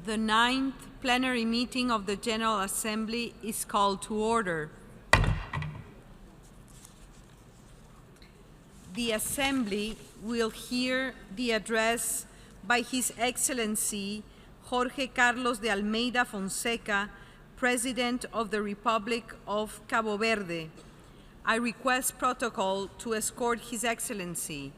The 9th plenary meeting of the General Assembly is called to order. The Assembly will hear the address by His Excellency Jorge Carlos de Almeida Fonseca, President of the Republic of Cabo Verde. I request protocol to escort His Excellency.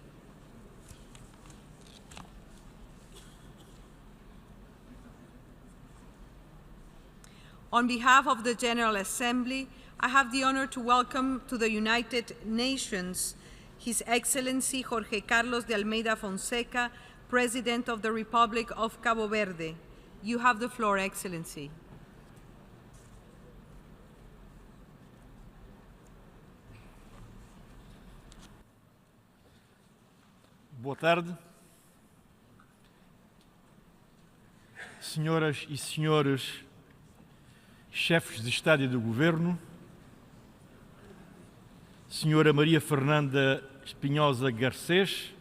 On behalf of the General Assembly, I have the honor to welcome to the United Nations His Excellency Jorge Carlos de Almeida Fonseca, President of the Republic of Cabo Verde. You have the floor, Excellency. Boa tarde. Senhoras e senhores chefes de Estado e de Governo, Senhora Maria Fernanda Espinhosa Garcês,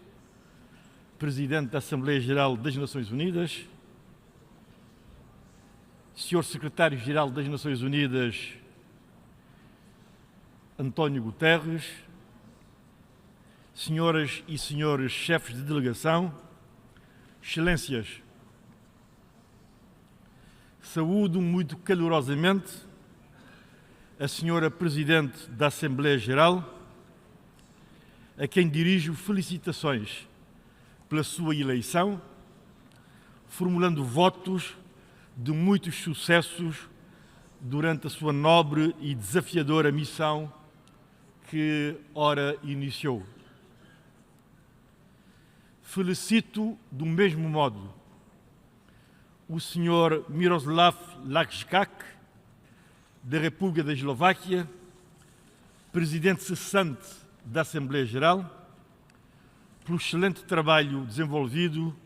Presidente da Assembleia Geral das Nações Unidas, Senhor Secretário-Geral das Nações Unidas, António Guterres, Senhoras e senhores chefes de delegação, Excelências, saúdo muito calorosamente a Senhora Presidente da Assembleia Geral, a quem dirijo felicitações pela sua eleição, formulando votos de muitos sucessos durante a sua nobre e desafiadora missão que ora iniciou. Felicito do mesmo modo o Sr. Miroslav Lajčák, da República da Eslováquia, Presidente cessante da Assembleia Geral, pelo excelente trabalho desenvolvido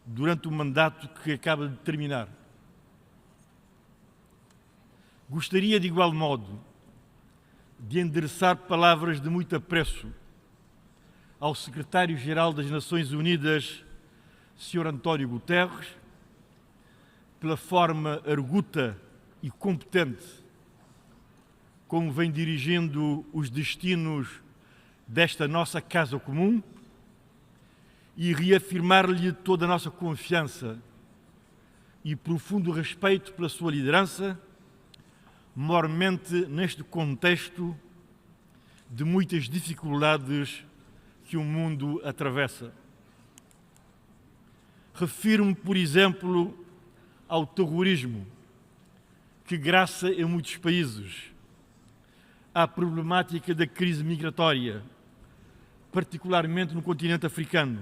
durante o mandato que acaba de terminar. Gostaria, de igual modo, de endereçar palavras de muito apreço ao Secretário-Geral das Nações Unidas, Sr. António Guterres, pela forma arguta e competente como vem dirigindo os destinos desta nossa casa comum, e reafirmar-lhe toda a nossa confiança e profundo respeito pela sua liderança, maiormente neste contexto de muitas dificuldades que o mundo atravessa. Refiro-me, por exemplo, ao terrorismo, que graça em muitos países, à problemática da crise migratória, particularmente no continente africano,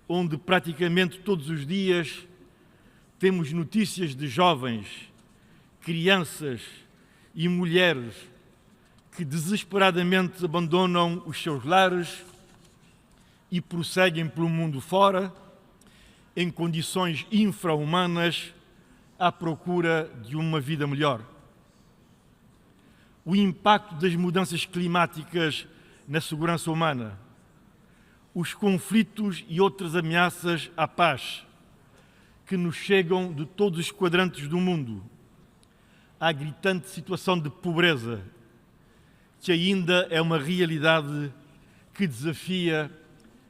onde praticamente todos os dias temos notícias de jovens, crianças e mulheres que desesperadamente abandonam os seus lares e prosseguem pelo mundo fora, em condições infra-humanas, à procura de uma vida melhor. O impacto das mudanças climáticas na segurança humana, os conflitos e outras ameaças à paz que nos chegam de todos os quadrantes do mundo, a gritante situação de pobreza, que ainda é uma realidade que desafia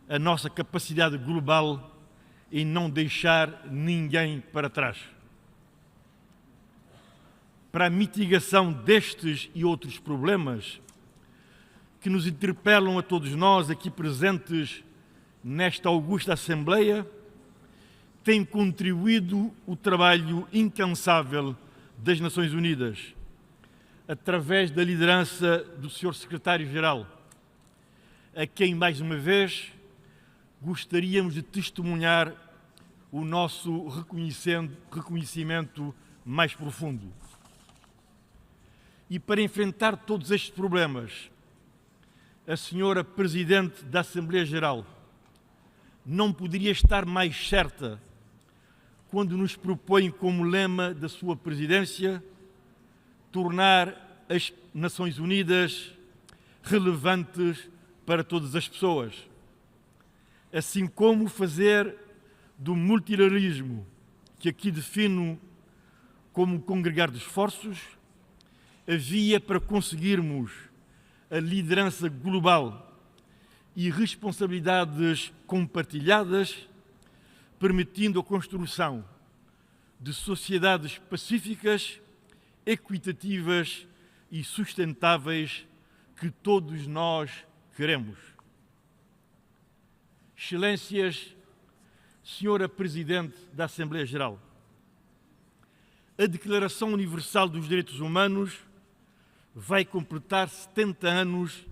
a nossa capacidade global em não deixar ninguém para trás. Para a mitigação destes e outros problemas que nos interpelam a todos nós aqui presentes nesta augusta Assembleia, tem contribuído o trabalho incansável das Nações Unidas, através da liderança do Sr. Secretário-Geral, a quem, mais uma vez, gostaríamos de testemunhar o nosso reconhecimento mais profundo. E para enfrentar todos estes problemas, a Senhora Presidente da Assembleia Geral não poderia estar mais certa quando nos propõe como lema da sua presidência tornar as Nações Unidas relevantes para todas as pessoas, assim como fazer do multilateralismo, que aqui defino como congregar de esforços, a via para conseguirmos a liderança global e responsabilidades compartilhadas, permitindo a construção de sociedades pacíficas, equitativas e sustentáveis que todos nós queremos. Excelências, Senhora Presidente da Assembleia Geral, a Declaração Universal dos Direitos Humanos vai completar 70 anos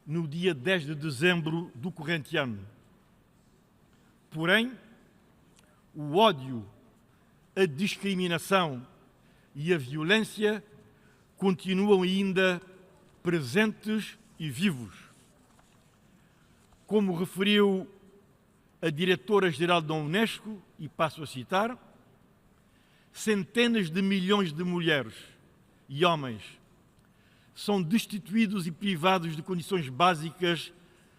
no dia 10 de dezembro do corrente ano. Porém, o ódio, a discriminação e a violência continuam ainda presentes e vivos. Como referiu a diretora-geral da Unesco, e passo a citar, centenas de milhões de mulheres e homens são destituídos e privados de condições básicas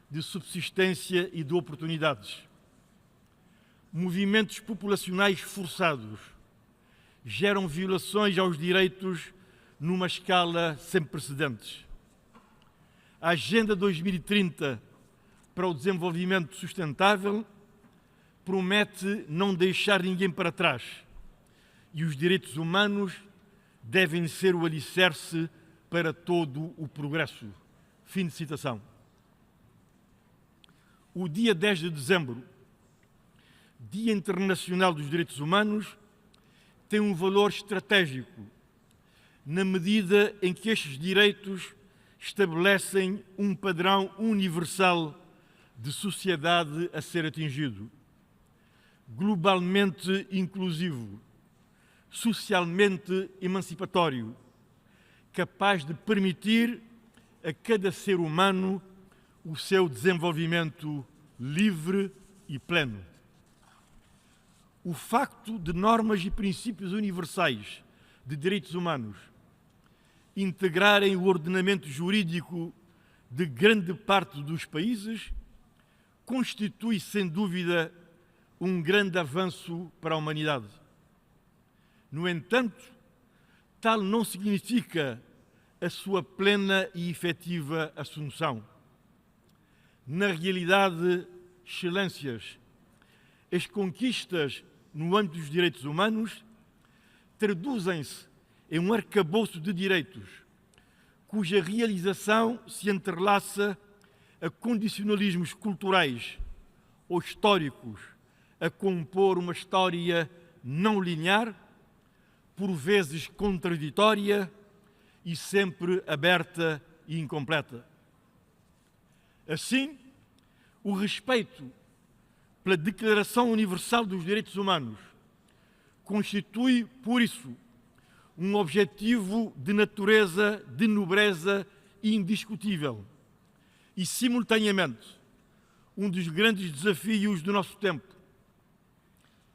de subsistência e de oportunidades. Movimentos populacionais forçados geram violações aos direitos numa escala sem precedentes. A Agenda 2030 para o Desenvolvimento Sustentável promete não deixar ninguém para trás e os direitos humanos devem ser o alicerce para todo o progresso. Fim de citação. O dia 10 de dezembro, Dia Internacional dos Direitos Humanos, tem um valor estratégico, na medida em que estes direitos estabelecem um padrão universal de sociedade a ser atingido, globalmente inclusivo, socialmente emancipatório, capaz de permitir a cada ser humano o seu desenvolvimento livre e pleno. O facto de normas e princípios universais de direitos humanos integrarem o ordenamento jurídico de grande parte dos países constitui, sem dúvida, um grande avanço para a humanidade. No entanto, tal não significa a sua plena e efetiva assunção. Na realidade, excelências, as conquistas no âmbito dos direitos humanos traduzem-se em um arcabouço de direitos cuja realização se entrelaça a condicionalismos culturais ou históricos a compor uma história não linear, por vezes contraditória e sempre aberta e incompleta. Assim, o respeito pela Declaração Universal dos Direitos Humanos constitui, por isso, um objetivo de natureza de nobreza indiscutível e, simultaneamente, um dos grandes desafios do nosso tempo.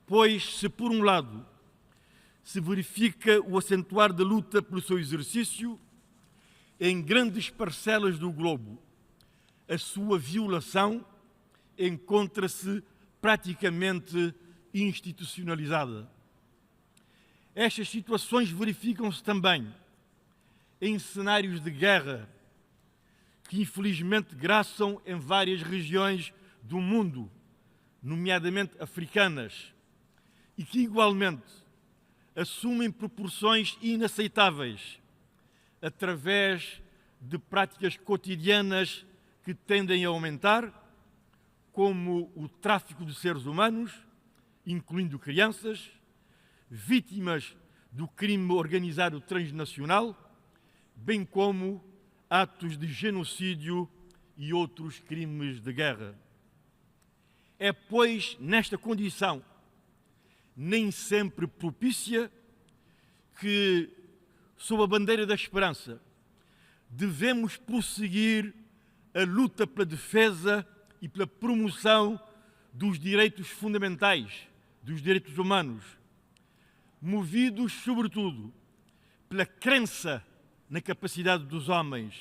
Pois, se por um lado se verifica o acentuar da luta pelo seu exercício, em grandes parcelas do globo, a sua violação encontra-se praticamente institucionalizada. Estas situações verificam-se também em cenários de guerra que infelizmente graçam em várias regiões do mundo, nomeadamente africanas, e que igualmente assumem proporções inaceitáveis através de práticas cotidianas que tendem a aumentar, como o tráfico de seres humanos, incluindo crianças, vítimas do crime organizado transnacional, bem como atos de genocídio e outros crimes de guerra. É, pois, nesta condição, nem sempre propícia, que, sob a bandeira da esperança, devemos prosseguir a luta pela defesa e pela promoção dos direitos fundamentais, dos direitos humanos, movidos, sobretudo, pela crença na capacidade dos homens,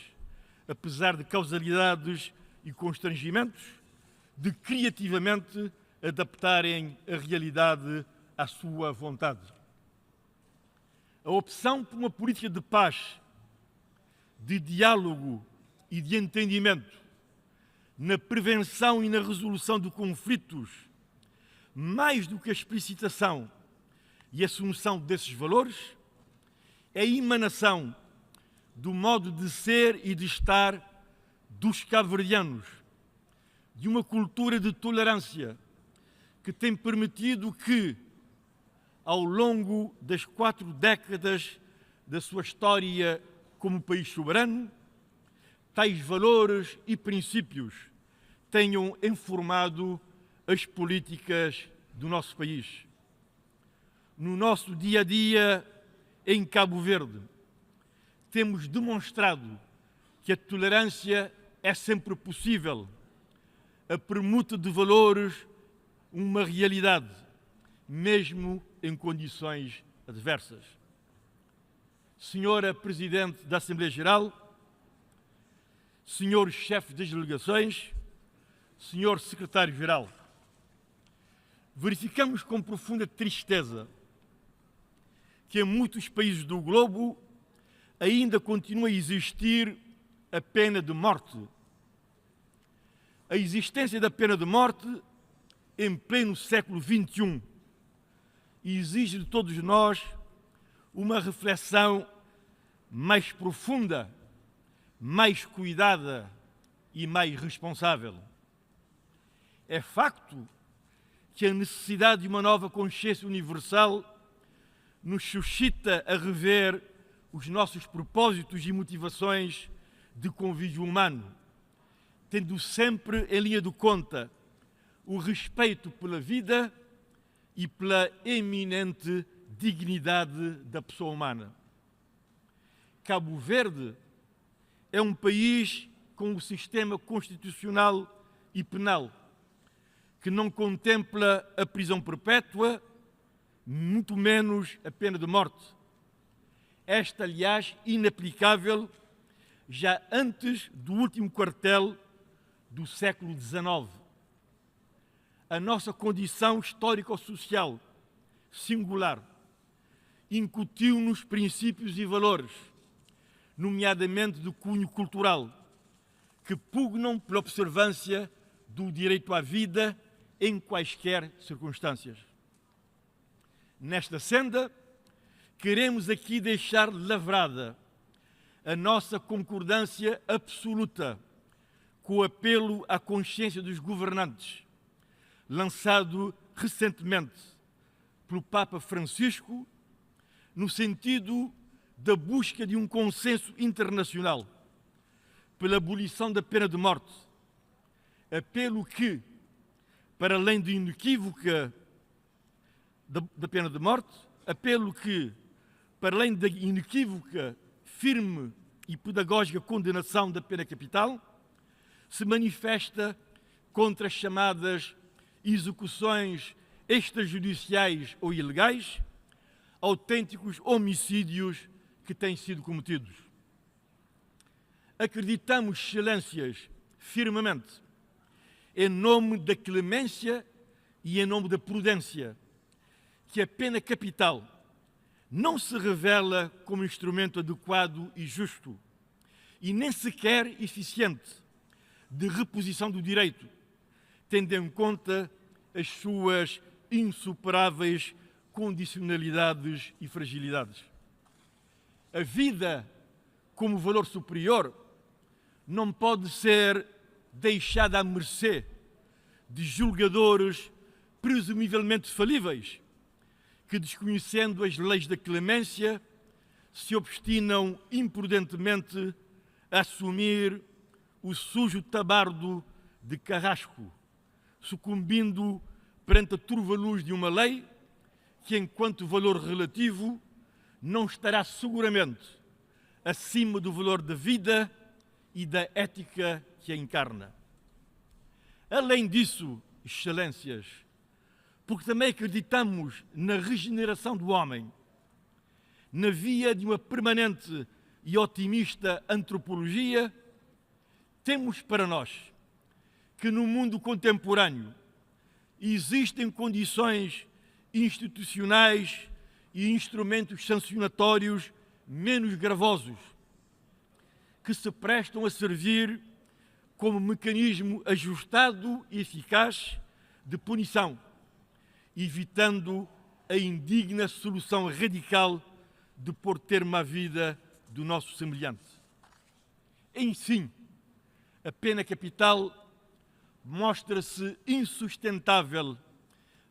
apesar de causalidades e constrangimentos, de criativamente adaptarem a realidade à sua vontade. A opção por uma política de paz, de diálogo e de entendimento, na prevenção e na resolução de conflitos, mais do que a explicitação e assunção desses valores, é a emanação do modo de ser e de estar dos cabo-verdianos, de uma cultura de tolerância que tem permitido que, ao longo das 4 décadas da sua história como país soberano, tais valores e princípios tenham informado as políticas do nosso país. No nosso dia a dia em Cabo Verde, temos demonstrado que a tolerância é sempre possível, a permuta de valores uma realidade, mesmo em condições adversas. Senhora Presidente da Assembleia Geral, Senhor Chefe das Delegações, Senhor Secretário-Geral, verificamos com profunda tristeza que em muitos países do globo ainda continua a existir a pena de morte. A existência da pena de morte em pleno século XXI exige de todos nós uma reflexão mais profunda, mais cuidada e mais responsável. É facto que a necessidade de uma nova consciência universal nos suscita a rever os nossos propósitos e motivações de convívio humano, tendo sempre em linha de conta o respeito pela vida e pela eminente dignidade da pessoa humana. Cabo Verde é um país com um sistema constitucional e penal que não contempla a prisão perpétua, muito menos a pena de morte. Esta, aliás, inaplicável já antes do último quartel do século XIX. A nossa condição histórico-social singular incutiu-nos princípios e valores, nomeadamente de cunho cultural, que pugnam pela observância do direito à vida em quaisquer circunstâncias. Nesta senda, queremos aqui deixar lavrada a nossa concordância absoluta com o apelo à consciência dos governantes, lançado recentemente pelo Papa Francisco, no sentido da busca de um consenso internacional pela abolição da pena de morte, apelo que, para além de inequívoca da pena de morte, apelo que, para além da inequívoca, firme e pedagógica condenação da pena capital, se manifesta contra as chamadas execuções extrajudiciais ou ilegais, autênticos homicídios que têm sido cometidos. Acreditamos, excelências, firmemente, em nome da clemência e em nome da prudência, que a pena capital não se revela como instrumento adequado e justo, e nem sequer eficiente de reposição do direito, tendo em conta as suas insuperáveis condicionalidades e fragilidades. A vida, como valor superior, não pode ser deixada à mercê de julgadores presumivelmente falíveis, que, desconhecendo as leis da clemência, se obstinam imprudentemente a assumir o sujo tabardo de carrasco, sucumbindo perante a turva luz de uma lei que, enquanto valor relativo, não estará seguramente acima do valor da vida e da ética que a encarna. Além disso, excelências, porque também acreditamos na regeneração do homem, na via de uma permanente e otimista antropologia, temos para nós que no mundo contemporâneo existem condições institucionais e instrumentos sancionatórios menos gravosos, que se prestam a servir como mecanismo ajustado e eficaz de punição, evitando a indigna solução radical de pôr termo à vida do nosso semelhante. Enfim, a pena capital mostra-se insustentável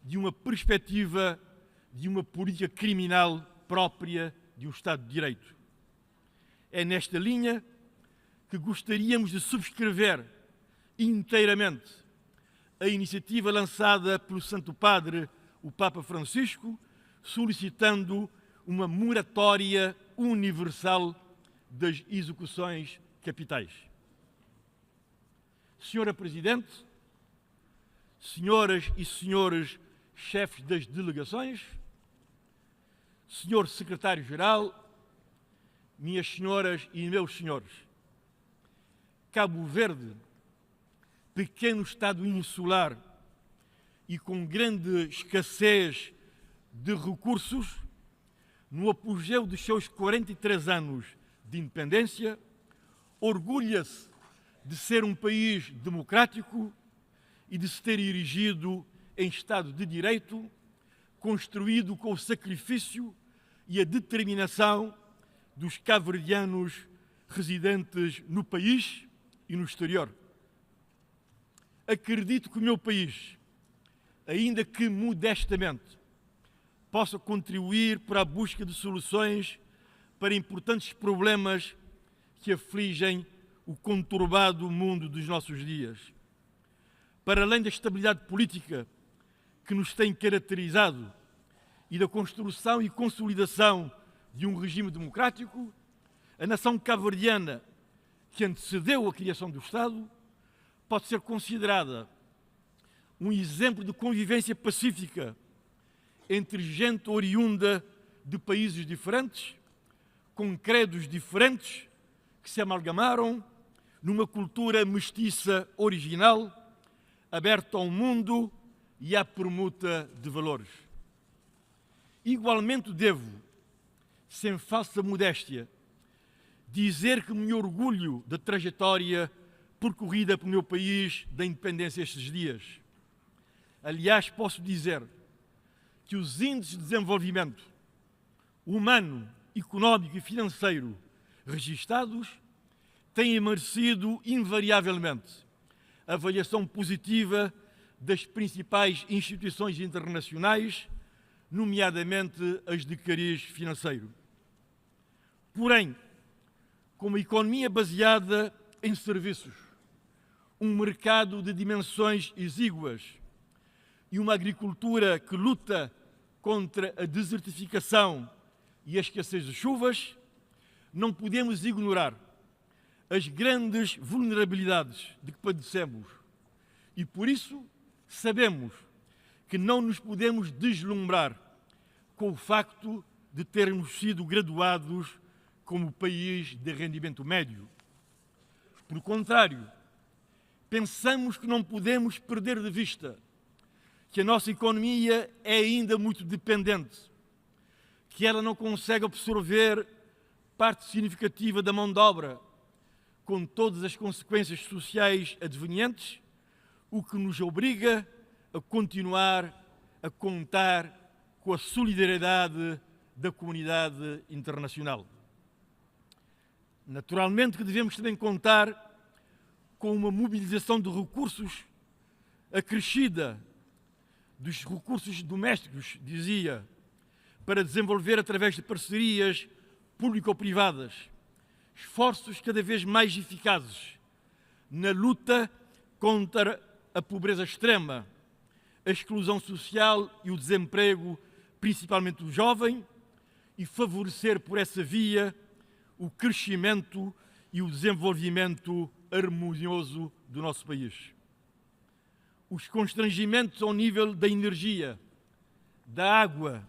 de uma perspectiva de uma política criminal própria de um Estado de Direito. É nesta linha que gostaríamos de subscrever inteiramente a iniciativa lançada pelo Santo Padre, o Papa Francisco, solicitando uma moratória universal das execuções capitais. Senhora Presidente, senhoras e senhores chefes das delegações, senhor Secretário-Geral, minhas senhoras e meus senhores, Cabo Verde, pequeno Estado insular e com grande escassez de recursos, no apogeu dos seus 43 anos de independência, orgulha-se de ser um país democrático e de se ter erigido em Estado de Direito, construído com o sacrifício e a determinação dos cabo-verdianos residentes no país e no exterior. Acredito que o meu país, ainda que modestamente, possa contribuir para a busca de soluções para importantes problemas que afligem o conturbado mundo dos nossos dias. Para além da estabilidade política que nos tem caracterizado e da construção e consolidação de um regime democrático, a nação cabo-verdiana, que antecedeu a criação do Estado, pode ser considerada um exemplo de convivência pacífica entre gente oriunda de países diferentes, com credos diferentes, que se amalgamaram numa cultura mestiça original, aberta ao mundo e à permuta de valores. Igualmente devo, sem falsa modéstia, dizer que me orgulho da trajetória percorrida pelo meu país da independência estes dias. Aliás, posso dizer que os índices de desenvolvimento humano, económico e financeiro registados têm merecido invariavelmente a avaliação positiva das principais instituições internacionais, nomeadamente as de cariz financeiro. Porém, com uma economia baseada em serviços, um mercado de dimensões exíguas e uma agricultura que luta contra a desertificação e a escassez de chuvas, não podemos ignorar as grandes vulnerabilidades de que padecemos e, por isso, sabemos que não nos podemos deslumbrar com o facto de termos sido graduados como país de rendimento médio. Pelo contrário, pensamos que não podemos perder de vista que a nossa economia é ainda muito dependente, que ela não consegue absorver parte significativa da mão de obra, com todas as consequências sociais advenientes, o que nos obriga a continuar a contar com a solidariedade da comunidade internacional. Naturalmente que devemos também contar com uma mobilização de recursos acrescida, dos recursos domésticos, dizia, para desenvolver através de parcerias público-privadas esforços cada vez mais eficazes na luta contra a pobreza extrema, a exclusão social e o desemprego, principalmente do jovem, e favorecer por essa via o crescimento e o desenvolvimento harmonioso do nosso país. Os constrangimentos ao nível da energia, da água,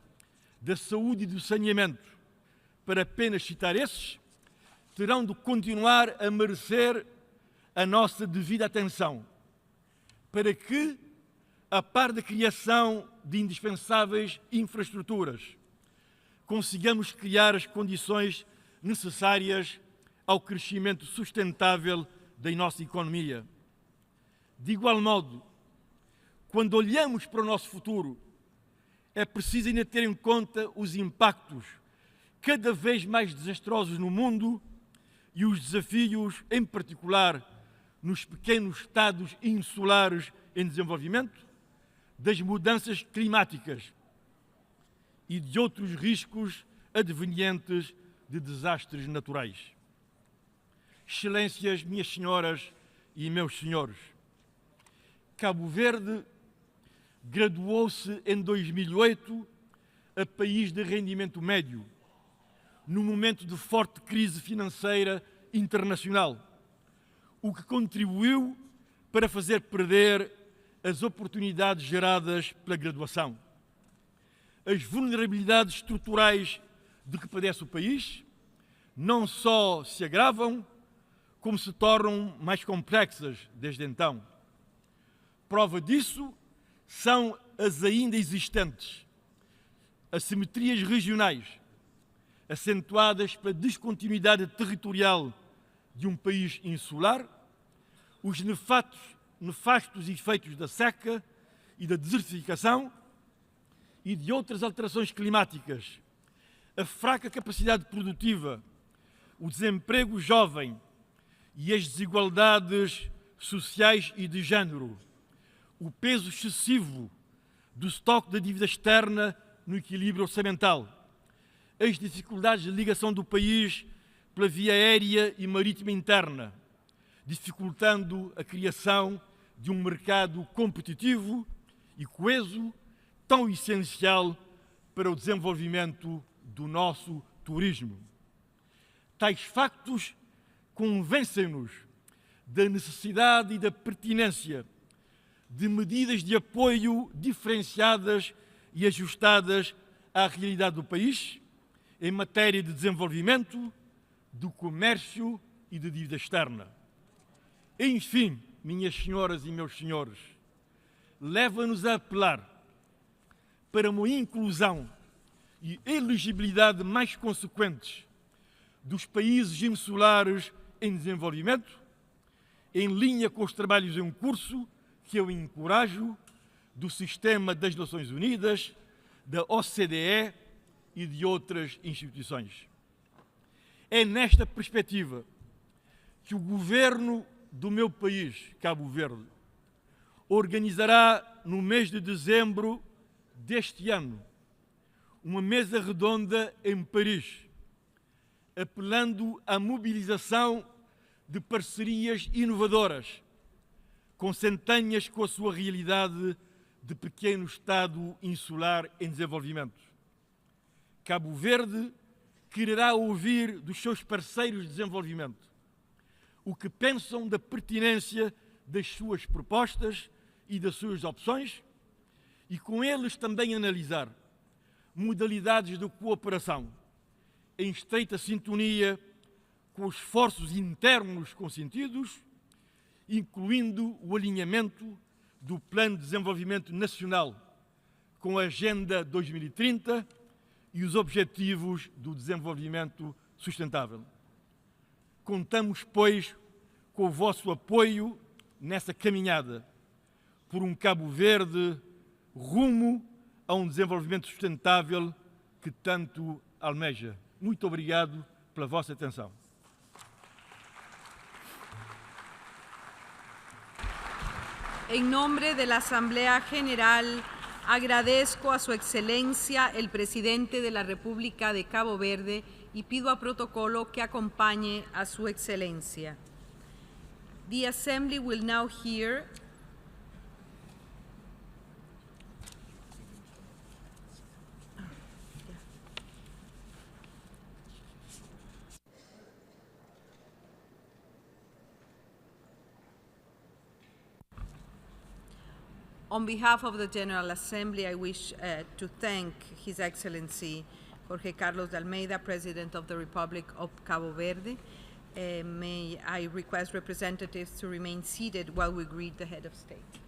da saúde e do saneamento, para apenas citar esses, terão de continuar a merecer a nossa devida atenção, para que, a par da criação de indispensáveis infraestruturas, consigamos criar as condições necessárias ao crescimento sustentável da nossa economia. De igual modo, quando olhamos para o nosso futuro, é preciso ainda ter em conta os impactos cada vez mais desastrosos no mundo e os desafios, em particular, nos pequenos estados insulares em desenvolvimento, das mudanças climáticas e de outros riscos advenientes de desastres naturais. Excelências, minhas senhoras e meus senhores, Cabo Verde graduou-se em 2008 a país de rendimento médio, num momento de forte crise financeira internacional, o que contribuiu para fazer perder as oportunidades geradas pela graduação. As vulnerabilidades estruturais de que padece o país não só se agravam, como se tornam mais complexas desde então. Prova disso são as ainda existentes assimetrias regionais, acentuadas pela descontinuidade territorial de um país insular, os nefastos efeitos da seca e da desertificação e de outras alterações climáticas, a fraca capacidade produtiva, o desemprego jovem e as desigualdades sociais e de género, o peso excessivo do estoque da dívida externa no equilíbrio orçamental, as dificuldades de ligação do país pela via aérea e marítima interna, dificultando a criação de um mercado competitivo e coeso, tão essencial para o desenvolvimento do nosso turismo. Tais factos convencem-nos da necessidade e da pertinência de medidas de apoio diferenciadas e ajustadas à realidade do país em matéria de desenvolvimento, do comércio e de dívida externa. Enfim, minhas senhoras e meus senhores, leva-nos a apelar para uma inclusão e elegibilidade mais consequentes dos países insulares em desenvolvimento, em linha com os trabalhos em curso que eu encorajo do Sistema das Nações Unidas, da OCDE e de outras instituições. É nesta perspectiva que o governo do meu país, Cabo Verde, organizará no mês de dezembro deste ano uma mesa redonda em Paris, apelando à mobilização de parcerias inovadoras, consentâneas com a sua realidade de pequeno Estado insular em desenvolvimento. Cabo Verde quererá ouvir dos seus parceiros de desenvolvimento o que pensam da pertinência das suas propostas e das suas opções e com eles também analisar modalidades de cooperação em estreita sintonia com os esforços internos consentidos, incluindo o alinhamento do Plano de Desenvolvimento Nacional com a Agenda 2030 e os Objetivos do Desenvolvimento Sustentável. Contamos, pois, com o vosso apoio nessa caminhada por um Cabo Verde rumo a um desenvolvimento sustentável que tanto almeja. Muito obrigado pela vossa atenção. En nombre de la Asamblea General, agradezco a Su Excelencia el Presidente de la República de Cabo Verde y pido a protocolo que acompañe a Su Excelencia. The Assembly will now hear On behalf of the General Assembly, I wish to thank His Excellency Jorge Carlos de Almeida, President of the Republic of Cabo Verde. May I request representatives to remain seated while we greet the Head of State.